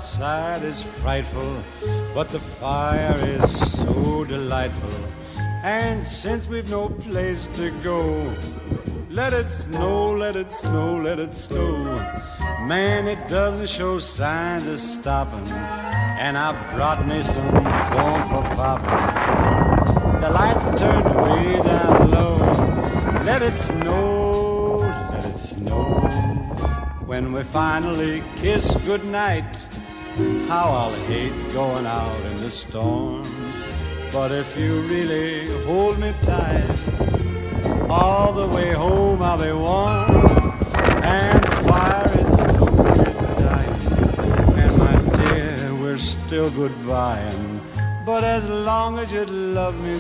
outside is frightful, but the fire is so delightful. And since we've no place to go, let it snow, let it snow, let it snow. Man, it doesn't show signs of stopping, and I brought me some corn for popping. The lights are turned way down low. Let it snow, let it snow. When we finally kiss goodnight, how I'll hate going out in the storm. But if you really hold me tight, all the way home I'll be warm. And the fire is slowly dying, and my dear, we're still goodbying. But as long as you love me